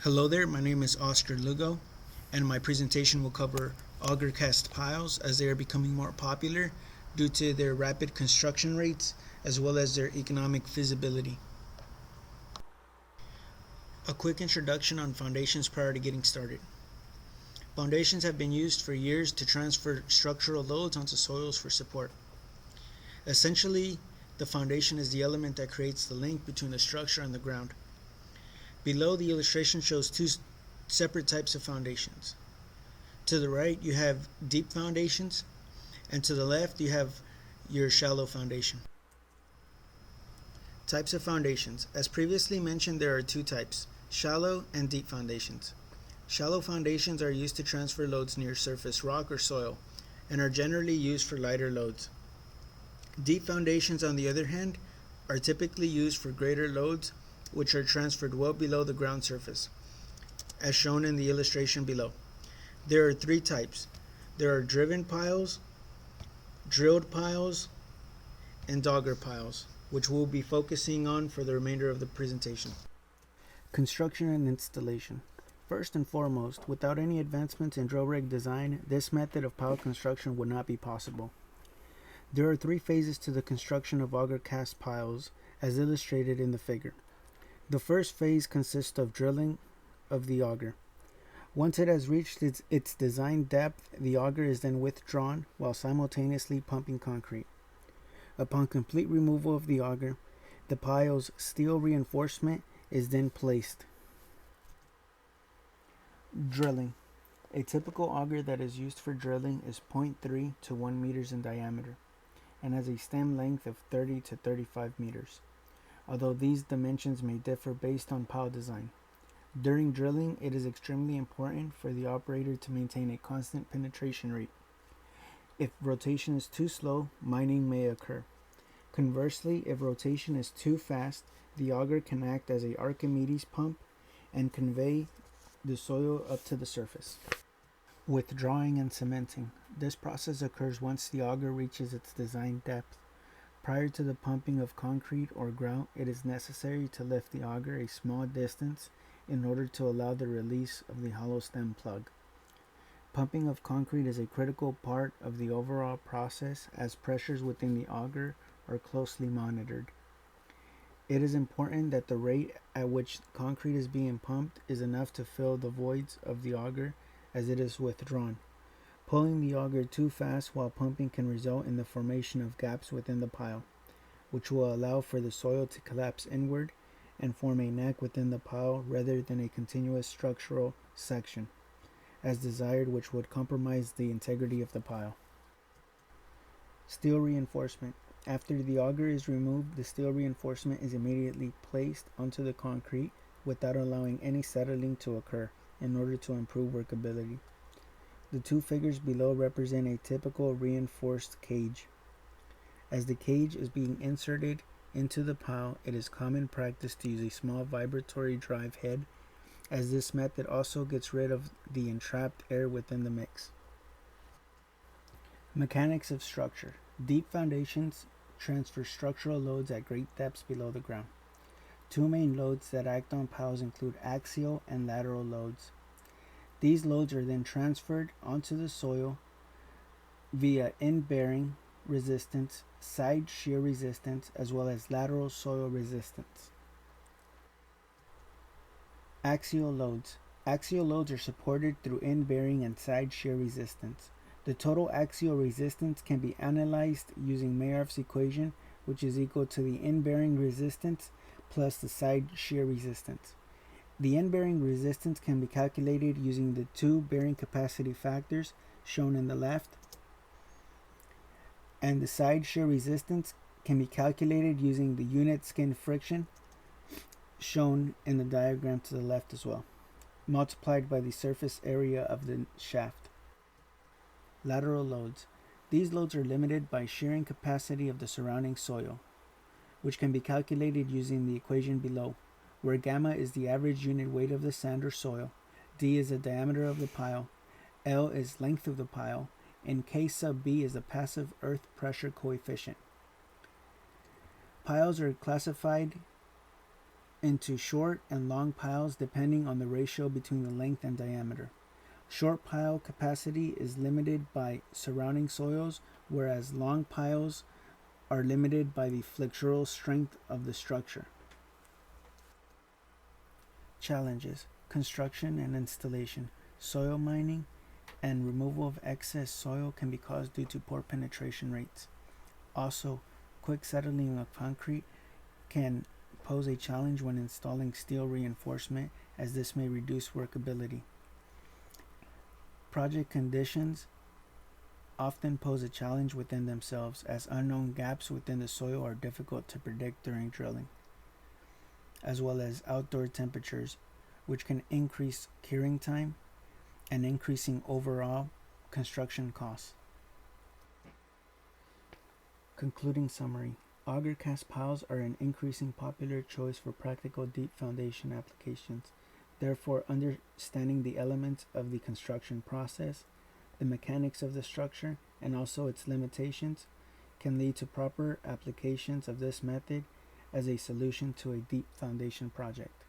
Hello there, my name is Oscar Lugo, and my presentation will cover auger cast piles as they are becoming more popular due to their rapid construction rates as well as their economic feasibility. A quick introduction on foundations prior to getting started. Foundations have been used for years to transfer structural loads onto soils for support. Essentially, the foundation is the element that creates the link between the structure and the ground. Below, the illustration shows two separate types of foundations. To the right, you have deep foundations, and to the left, you have your shallow foundation. Types of foundations. As previously mentioned, there are two types, shallow and deep foundations. Shallow foundations are used to transfer loads near surface rock or soil, and are generally used for lighter loads. Deep foundations, on the other hand, are typically used for greater loads, which are transferred well below the ground surface, as shown in the illustration below. There are three types. There are driven piles, drilled piles, and auger piles, which we'll be focusing on for the remainder of the presentation. Construction and installation. First and foremost, without any advancements in drill rig design, this method of pile construction would not be possible. There are three phases to the construction of auger cast piles, as illustrated in the figure. The first phase consists of drilling of the auger. Once it has reached its design depth, the auger is then withdrawn while simultaneously pumping concrete. Upon complete removal of the auger, the pile's steel reinforcement is then placed. Drilling. A typical auger that is used for drilling is 0.3 to 1 meters in diameter and has a stem length of 30 to 35 meters, although these dimensions may differ based on pile design. During drilling, it is extremely important for the operator to maintain a constant penetration rate. If rotation is too slow, mining may occur. Conversely, if rotation is too fast, the auger can act as an Archimedes pump and convey the soil up to the surface. Withdrawing and cementing. This process occurs once the auger reaches its design depth. Prior to the pumping of concrete or grout, it is necessary to lift the auger a small distance in order to allow the release of the hollow stem plug. Pumping of concrete is a critical part of the overall process as pressures within the auger are closely monitored. It is important that the rate at which concrete is being pumped is enough to fill the voids of the auger as it is withdrawn. Pulling the auger too fast while pumping can result in the formation of gaps within the pile, which will allow for the soil to collapse inward and form a neck within the pile rather than a continuous structural section, as desired, which would compromise the integrity of the pile. Steel reinforcement. After the auger is removed, the steel reinforcement is immediately placed onto the concrete without allowing any settling to occur in order to improve workability. The two figures below represent a typical reinforced cage. As the cage is being inserted into the pile, it is common practice to use a small vibratory drive head, as this method also gets rid of the entrapped air within the mix. Mechanics of structure. Deep foundations transfer structural loads at great depths below the ground. Two main loads that act on piles include axial and lateral loads. These loads are then transferred onto the soil via in-bearing resistance, side shear resistance, as well as lateral soil resistance. Axial loads. Axial loads are supported through in-bearing and side shear resistance. The total axial resistance can be analyzed using Mayer's equation, which is equal to the in-bearing resistance plus the side shear resistance. The in-bearing resistance can be calculated using the two bearing capacity factors shown in the left, and the side shear resistance can be calculated using the unit skin friction shown in the diagram to the left as well, multiplied by the surface area of the shaft. Lateral loads. These loads are limited by shearing capacity of the surrounding soil, which can be calculated using the equation below, where gamma is the average unit weight of the sand or soil, d is the diameter of the pile, L is length of the pile, and K sub B is the passive earth pressure coefficient. Piles are classified into short and long piles depending on the ratio between the length and diameter. Short pile capacity is limited by surrounding soils, whereas long piles are limited by the flexural strength of the structure. Challenges: construction and installation. Soil mining and removal of excess soil can be caused due to poor penetration rates. Also, quick settling of concrete can pose a challenge when installing steel reinforcement, as this may reduce workability. Project conditions often pose a challenge within themselves, as unknown gaps within the soil are difficult to predict during drilling, as well as outdoor temperatures, which can increase curing time and increasing overall construction costs. Concluding summary: auger cast piles are an increasing popular choice for practical deep foundation applications. Therefore, understanding the elements of the construction process, the mechanics of the structure, and also its limitations can lead to proper applications of this method as a solution to a deep foundation project.